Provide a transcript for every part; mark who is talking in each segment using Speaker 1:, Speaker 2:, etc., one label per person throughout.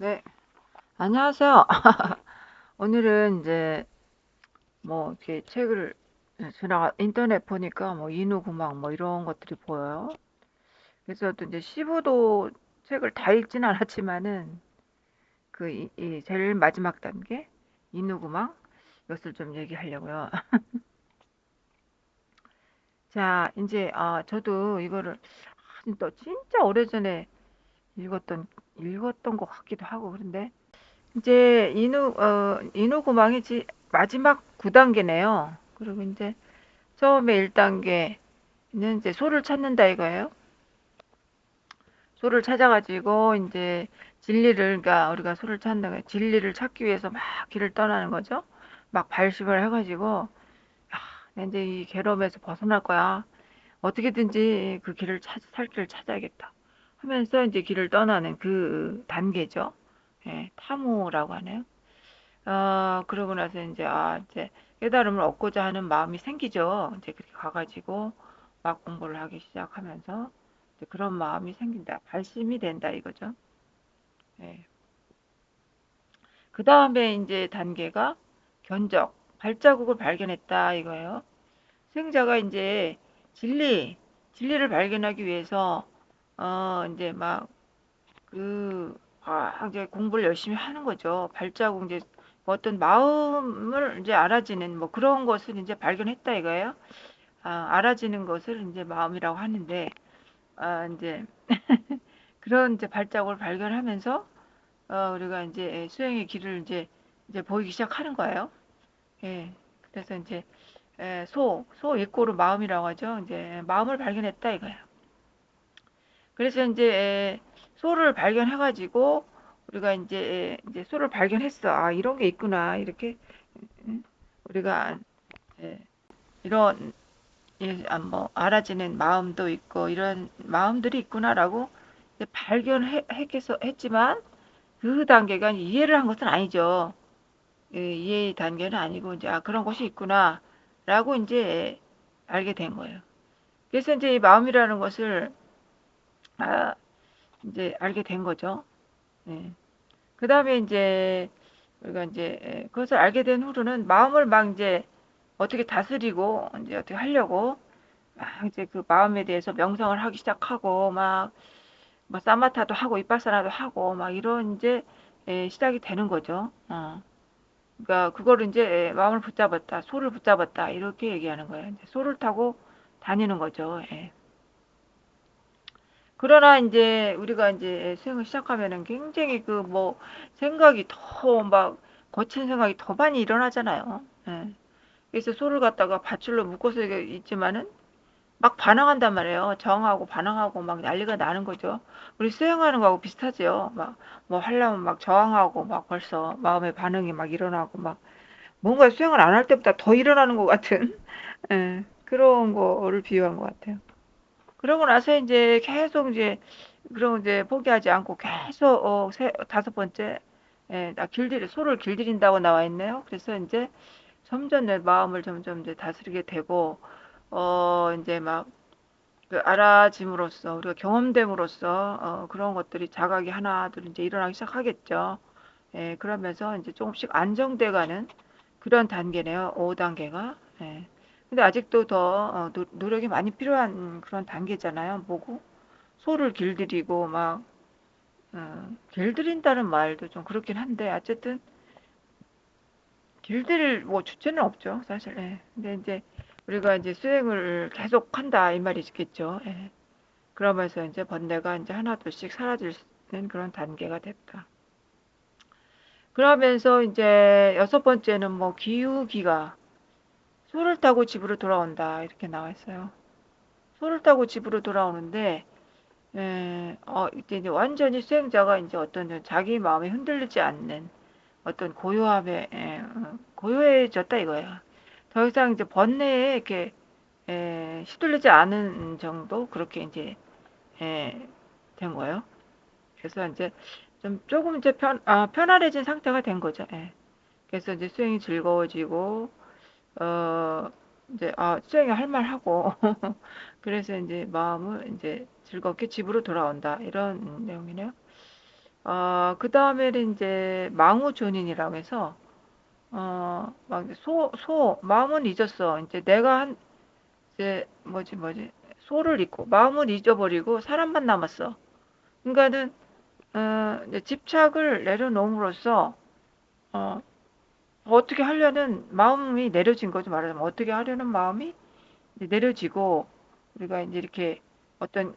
Speaker 1: 네, 안녕하세요. 오늘은 이제 뭐 이렇게 책을 지나가 인터넷 보니까 뭐 인후구막 뭐 이런 것들이 보여요. 그래서 또 이제 시부도 책을 다 읽진 않았지만은 이 제일 마지막 단계 인후구막 이것을 좀 얘기하려고요. 자, 이제 저도 이거를 또 진짜 오래전에 읽었던 읽었던 것 같기도 하고 그런데 이제 인후구망이 마지막 9단계네요. 그리고 이제 처음에 1단계는 이제 소를 찾는다 이거예요. 소를 찾아가지고 이제 진리를, 그러니까 우리가 소를 찾는 거예요. 진리를 찾기 위해서 막 길을 떠나는 거죠. 막 발심을 해가지고 이제 이 괴로움에서 벗어날 거야. 어떻게든지 그 길을 살 길을 찾아야겠다. 하면서 이제 길을 떠나는 그 단계죠. 예, 탐호라고 하네요. 그러고 나서 이제 이제 깨달음을 얻고자 하는 마음이 생기죠. 이제 그렇게 가가지고 막 공부를 하기 시작하면서 이제 그런 마음이 생긴다. 발심이 된다 이거죠. 예. 그 다음에 이제 단계가 견적, 발자국을 발견했다 이거예요. 수행자가 이제 진리, 진리를 발견하기 위해서 이제 막 이제 공부를 열심히 하는 거죠. 발자국, 이제 뭐 어떤 마음을 이제 알아지는 뭐 그런 것을 이제 발견했다 이거예요. 알아지는 것을 이제 마음이라고 하는데, 이제 그런 이제 발자국을 발견하면서, 우리가 이제 수행의 길을 이제 보이기 시작하는 거예요. 예. 그래서 이제, 소 입고로 마음이라고 하죠. 이제 마음을 발견했다 이거예요. 그래서 이제 소를 발견해가지고 우리가 이제 소를 발견했어. 이런 게 있구나. 이렇게 우리가 예, 이런 뭐 알아지는 마음도 있고 이런 마음들이 있구나라고 발견했지만 그 단계가 이해를 한 것은 아니죠. 이해 단계는 아니고 이제 그런 것이 있구나라고 이제 알게 된 거예요. 그래서 이제 이 마음이라는 것을 아, 이제 알게 된 거죠. 예. 그 다음에 이제 우리가 이제 그것을 알게 된 후로는 마음을 막 이제 어떻게 다스리고 이제 어떻게 하려고 막 이제 그 마음에 대해서 명상을 하기 시작하고 막 뭐 사마타도 하고 이빠사나도 하고 막 이런 이제 시작이 되는 거죠. 그러니까 그거를 이제 마음을 붙잡았다, 소를 붙잡았다 이렇게 얘기하는 거예요. 이제 소를 타고 다니는 거죠. 예. 그러나 이제 우리가 이제 수행을 시작하면은 굉장히 그 뭐 생각이 더 막 거친 생각이 더 많이 일어나잖아요. 예. 그래서 소를 갖다가 밧줄로 묶어서 있지만은 막 반항한단 말이에요. 저항하고 반항하고 막 난리가 나는 거죠. 우리 수행하는 거하고 비슷하죠. 막 뭐 하려면 막 저항하고 막 벌써 마음의 반응이 막 일어나고 막 뭔가 수행을 안 할 때보다 더 일어나는 것 같은 예, 그런 거를 비유한 것 같아요. 그러고 나서 이제 계속 이제 그러고 이제 포기하지 않고 계속 다섯 번째 나 소를 길들인다고 나와 있네요. 그래서 이제 점점 내 마음을 점점 이제 다스리게 되고 이제 막 그 알아짐으로써 우리가 경험됨으로써 그런 것들이 자각이 하나둘 이제 일어나기 시작하겠죠. 예, 그러면서 이제 조금씩 안정돼가는 그런 단계네요. 5단계가. 예. 근데 아직도 더 노력이 많이 필요한 그런 단계잖아요. 뭐고? 소를 길들이고 막 길들인다는 말도 좀 그렇긴 한데 어쨌든 길들일 뭐 주체는 없죠, 사실. 예. 근데 이제 우리가 이제 수행을 계속한다 이 말이겠죠. 예. 그러면서 이제 번뇌가 이제 하나둘씩 사라지는 그런 단계가 됐다. 그러면서 이제 여섯 번째는 뭐 기우기가 소를 타고 집으로 돌아온다 이렇게 나와 있어요. 소를 타고 집으로 돌아오는데 이제 완전히 수행자가 이제 어떤 자기 마음이 흔들리지 않는 어떤 고요함에 고요해졌다 이거예요. 더 이상 이제 번뇌에 이렇게 시들리지 않은 정도 그렇게 이제 에, 된 거예요. 그래서 이제 좀 조금 이제 편안해진 상태가 된 거죠. 예. 그래서 이제 수행이 즐거워지고 어 이제 수행이 할 만하고 그래서 이제 마음을 이제 즐겁게 집으로 돌아온다 이런 내용이네요. 그 다음에는 이제 망우존인이라고 해서, 막 마음은 잊었어. 이제 내가 이제 소를 잊고, 마음은 잊어버리고 사람만 남았어. 그러니까는, 이제 집착을 내려놓음으로써, 어, 어떻게 하려는 마음이 내려진 거죠. 말하자면 어떻게 하려는 마음이 이제 내려지고 우리가 이제 이렇게 어떤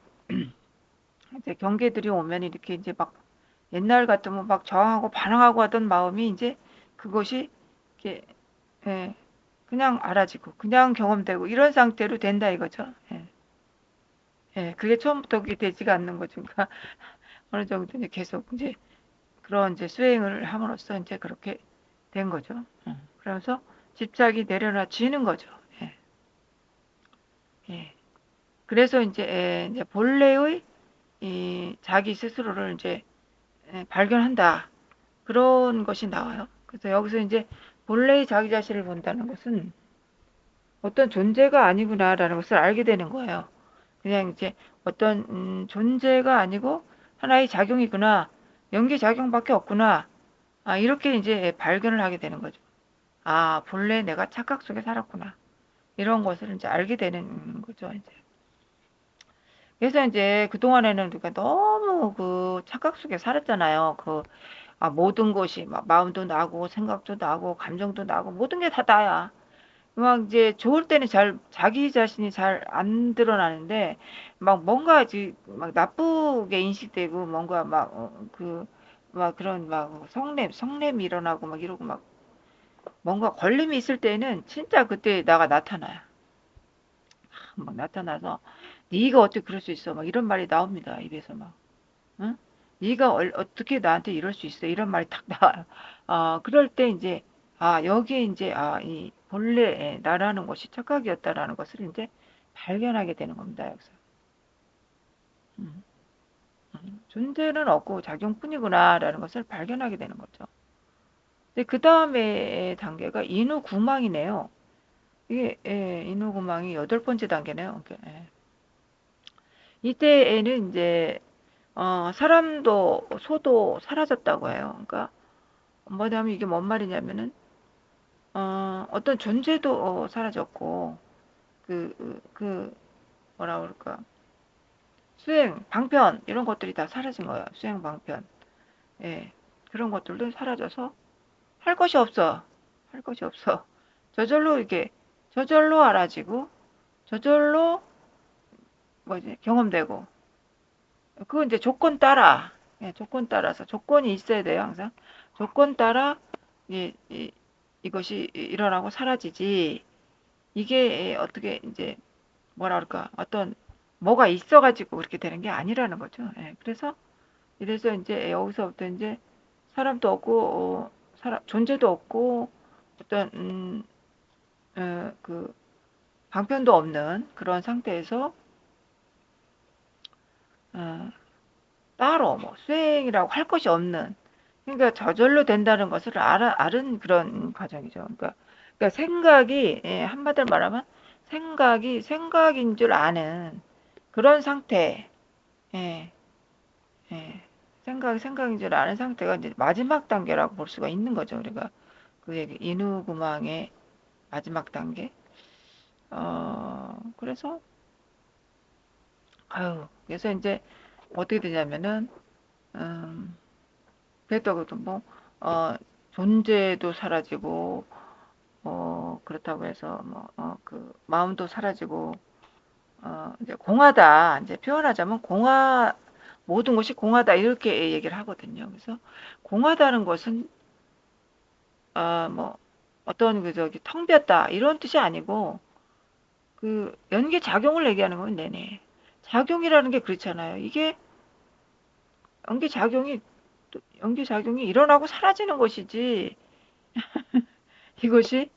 Speaker 1: 이제 경계들이 오면 이렇게 이제 막 옛날 같으면 막 저항하고 반항하고 하던 마음이 이제 그것이 이렇게 예, 그냥 알아지고 그냥 경험되고 이런 상태로 된다 이거죠. 예, 예, 그게 처음부터 그게 되지가 않는 거죠. 그러니까 어느 정도 이제 계속 이제 그런 이제 수행을 함으로써 이제 그렇게 된 거죠. 그러면서 집착이 내려놔지는 거죠. 예, 예. 그래서 이제 이제 본래의 이 자기 스스로를 이제 발견한다. 그런 것이 나와요. 그래서 여기서 이제 본래의 자기 자신을 본다는 것은 어떤 존재가 아니구나라는 것을 알게 되는 거예요. 그냥 이제 어떤 존재가 아니고 하나의 작용이구나. 연기작용밖에 없구나. 이렇게 이제 발견을 하게 되는 거죠. 본래 내가 착각 속에 살았구나. 이런 것을 이제 알게 되는 거죠, 이제. 그래서 이제 그동안에는 우리가 너무 그 착각 속에 살았잖아요. 모든 것이 막 마음도 나고 생각도 나고 감정도 나고 모든 게 다 나야. 막 이제 좋을 때는 자기 자신이 잘 안 드러나는데 막 뭔가 막 나쁘게 인식되고 뭔가 막 그런 막 성냄이 일어나고 막 이러고 막 뭔가 걸림이 있을 때는 진짜 그때 나가 나타나요. 막 나타나서 네가 어떻게 그럴 수 있어? 막 이런 말이 나옵니다. 입에서 막. 응? 네가 어떻게 나한테 이럴 수 있어? 이런 말이 탁 나와요. 그럴 때 이제 여기에 이제 이 본래 나라는 것이 착각이었다라는 것을 이제 발견하게 되는 겁니다. 여기서. 음, 존재는 없고 작용뿐이구나라는 것을 발견하게 되는 거죠. 근데 그 다음에 단계가 인후구망이네요. 이게 인후구망이 여덟 번째 단계네요. 예. 이때에는 이제 사람도 소도 사라졌다고 해요. 그러니까 뭐냐면 이게 뭔 말이냐면은 어떤 존재도 사라졌고 그 뭐라 그럴까 수행 방편 이런 것들이 다 사라진 거예요. 수행 방편 예 그런 것들도 사라져서 할 것이 없어. 할 것이 없어. 저절로 이게 저절로 알아지고 저절로 경험되고 그건 이제 조건 따라 조건 따라서 조건이 있어야 돼요. 항상 조건 따라 이것이 일어나고 사라지지 이게 어떻게 이제 뭐라 그럴까 어떤 뭐가 있어가지고 그렇게 되는 게 아니라는 거죠. 그래서 이래서 이제 여기서부터 이제 사람도 없고 존재도 없고 어떤 그 방편도 없는 그런 상태에서 어, 따로 뭐 수행이라고 할 것이 없는 그러니까 저절로 된다는 것을 알은 그런 과정이죠. 그러니까 생각이 한마디로 말하면 생각이 생각인 줄 아는 그런 상태. 예, 예. 생각이 생각인 줄 아는 상태가 이제 마지막 단계라고 볼 수가 있는 거죠. 우리가 그 얘기 인후구망의 마지막 단계. 그래서 그래서 이제 어떻게 되냐면은 음, 그랬다고 해도 존재도 사라지고 그렇다고 해서 마음도 사라지고 이제 공하다 이제 표현하자면 모든 것이 공하다 이렇게 얘기를 하거든요. 그래서 공하다는 것은 뭐 어떤 텅 비었다 이런 뜻이 아니고 그 연계 작용을 얘기하는 건 내내 작용이라는 게 그렇잖아요. 이게 연계 작용이 연계 작용이 일어나고 사라지는 것이지 이것이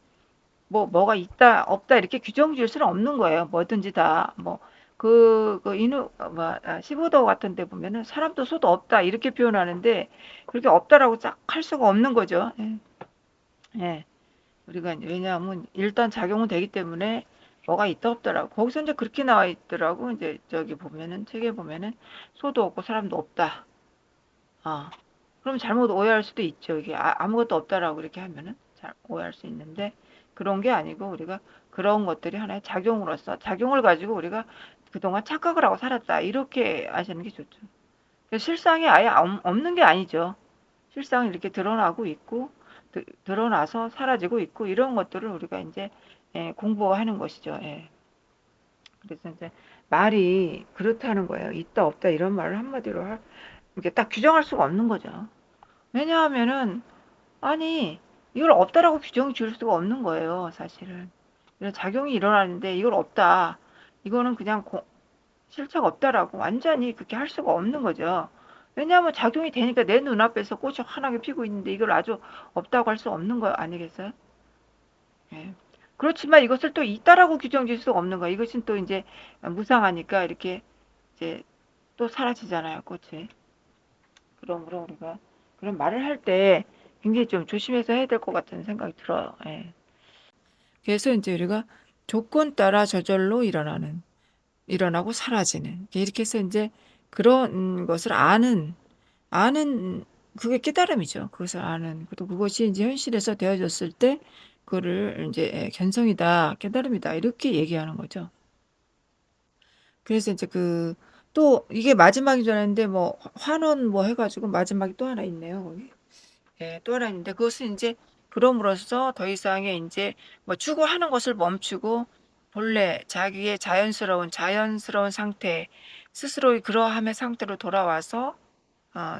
Speaker 1: 뭐가 있다 없다 이렇게 규정 지을 수는 없는 거예요. 뭐든지 다 인후 15도 같은 데 보면은 사람도 소도 없다 이렇게 표현하는데 그렇게 없다라고 쫙 할 수가 없는 거죠. 예. 예. 우리가 왜냐하면 일단 작용은 되기 때문에 뭐가 있다 없다라고 거기서 이제 그렇게 나와 있더라고. 이제 저기 보면은 책에 보면은 소도 없고 사람도 없다. 그럼 잘못 오해할 수도 있죠. 이게 아무것도 없다라고 이렇게 하면은 잘 오해할 수 있는데 그런 게 아니고 우리가 그런 것들이 하나의 작용으로서 작용을 가지고 우리가 그동안 착각을 하고 살았다. 이렇게 아시는 게 좋죠. 실상이 아예 없는 게 아니죠. 실상이 이렇게 드러나고 있고 드러나서 사라지고 있고 이런 것들을 우리가 이제 공부하는 것이죠. 예. 그래서 이제 말이 그렇다는 거예요. 있다 없다 이런 말을 한마디로 이렇게 딱 규정할 수가 없는 거죠. 왜냐하면은 아니 이걸 없다라고 규정 지을 수가 없는 거예요, 사실은. 이런 작용이 일어나는데 이걸 없다. 이거는 그냥 실체가 없다라고 완전히 그렇게 할 수가 없는 거죠. 왜냐하면 작용이 되니까 내 눈앞에서 꽃이 환하게 피고 있는데 이걸 아주 없다고 할 수 없는 거 아니겠어요? 예. 그렇지만 이것을 또 있다라고 규정 지을 수가 없는 거예요. 이것은 또 이제 무상하니까 이렇게 이제 또 사라지잖아요, 꽃이. 그러므로 우리가 그런 말을 할 때 굉장히 좀 조심해서 해야 될 것 같은 생각이 들어요. 예. 그래서 이제 우리가 조건 따라 저절로 일어나고 사라지는. 이렇게 해서 이제 그런 것을 아는, 그게 깨달음이죠. 그것을 아는. 또 그것이 이제 현실에서 되어졌을 때, 그거를 이제 견성이다, 깨달음이다, 이렇게 얘기하는 거죠. 그래서 이제 또 이게 마지막인 줄 알았는데, 뭐, 환원 뭐 해가지고 마지막이 또 하나 있네요, 거기. 예, 또 하나 있는데, 그것은 이제 그럼으로써 더 이상의 이제 뭐 추구하는 것을 멈추고, 본래 자기의 자연스러운 상태, 스스로의 그러함의 상태로 돌아와서,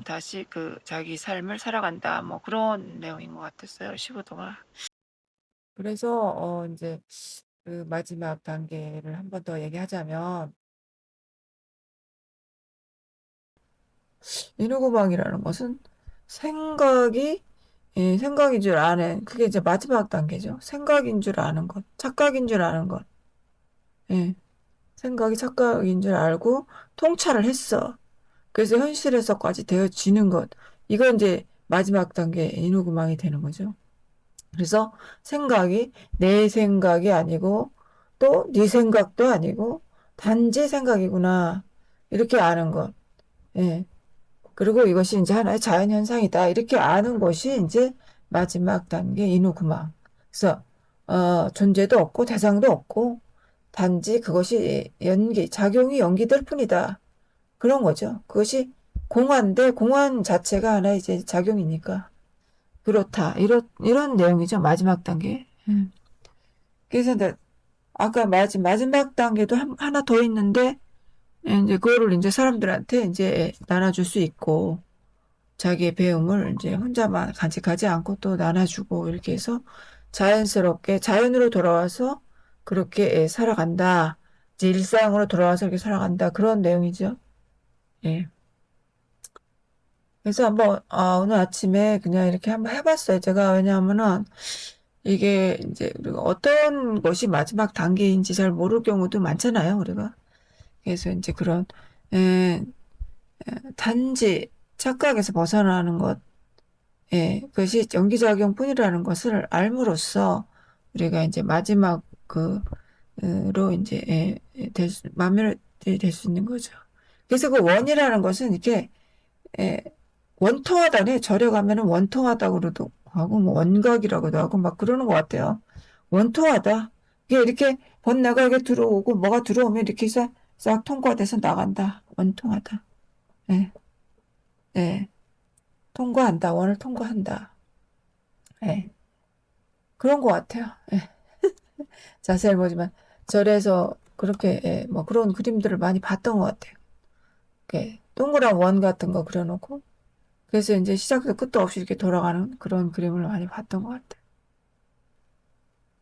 Speaker 1: 다시 자기 삶을 살아간다. 뭐 그런 내용인 것 같았어요. 15도가. 그래서 이제 그 마지막 단계를 한 번 더 얘기하자면 인후구망이라는 것은 생각이 생각인 줄 아는 그게 이제 마지막 단계죠. 생각인 줄 아는 것, 착각인 줄 아는 것. 예, 생각이 착각인 줄 알고 통찰을 했어. 그래서 현실에서까지 되어지는 것. 이건 이제 마지막 단계 인후구망이 되는 거죠. 그래서 생각이 내 생각이 아니고 또 네 생각도 아니고 단지 생각이구나. 이렇게 아는 것. 예. 그리고 이것이 이제 하나의 자연현상이다. 이렇게 아는 것이 이제 마지막 단계 인후구망. 그래서, 존재도 없고 대상도 없고 단지 그것이 작용이 연기될 뿐이다. 그런 거죠. 그것이 공화인데 공화 자체가 하나 이제 작용이니까. 그렇다. 이런 내용이죠. 마지막 단계. 그래서 아까 마지막 단계도 하나 더 있는데, 이제 그거를 이제 사람들한테 이제 나눠줄 수 있고, 자기의 배움을 이제 혼자만 간직하지 않고 또 나눠주고, 이렇게 해서 자연스럽게 자연으로 돌아와서 그렇게 살아간다. 이제 일상으로 돌아와서 이렇게 살아간다. 그런 내용이죠. 예. 그래서 한번, 오늘 아침에 그냥 이렇게 한번 해봤어요. 제가 왜냐하면은, 이게 이제 우리가 어떤 것이 마지막 단계인지 잘 모를 경우도 많잖아요, 우리가. 그래서 이제 그런 에, 단지 착각에서 벗어나는 것, 그것이 연기작용뿐이라는 것을 알므로써 우리가 이제 마지막 로 이제 만멸이 될 수 있는 거죠. 그래서 그 원이라는 것은 이렇게 에, 원통하다네. 절에 가면은 원통하다고 그러도 하고 뭐 원각이라고도 하고 막 그러는 것 같아요. 원통하다. 이게 이렇게 번나가게 들어오고 뭐가 들어오면 이렇게 싹 통과돼서 나간다. 원통하다. 예, 예. 통과한다. 원을 통과한다. 예. 그런 것 같아요. 예. 자세히 보지만 절에서 그렇게 뭐 그런 그림들을 많이 봤던 것 같아요. 이렇게 동그란 원 같은 거 그려놓고 그래서 이제 시작도 끝도 없이 이렇게 돌아가는 그런 그림을 많이 봤던 것 같아요.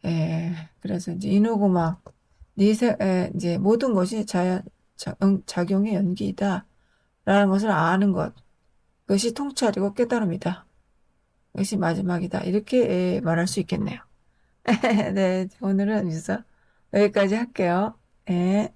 Speaker 1: 예. 그래서 이제 이누고 막 이제 모든 것이 작용의 연기이다. 라는 것을 아는 것. 그것이 통찰이고 깨달음이다. 그것이 마지막이다. 이렇게 말할 수 있겠네요. 네. 오늘은 여기서 여기까지 할게요. 예.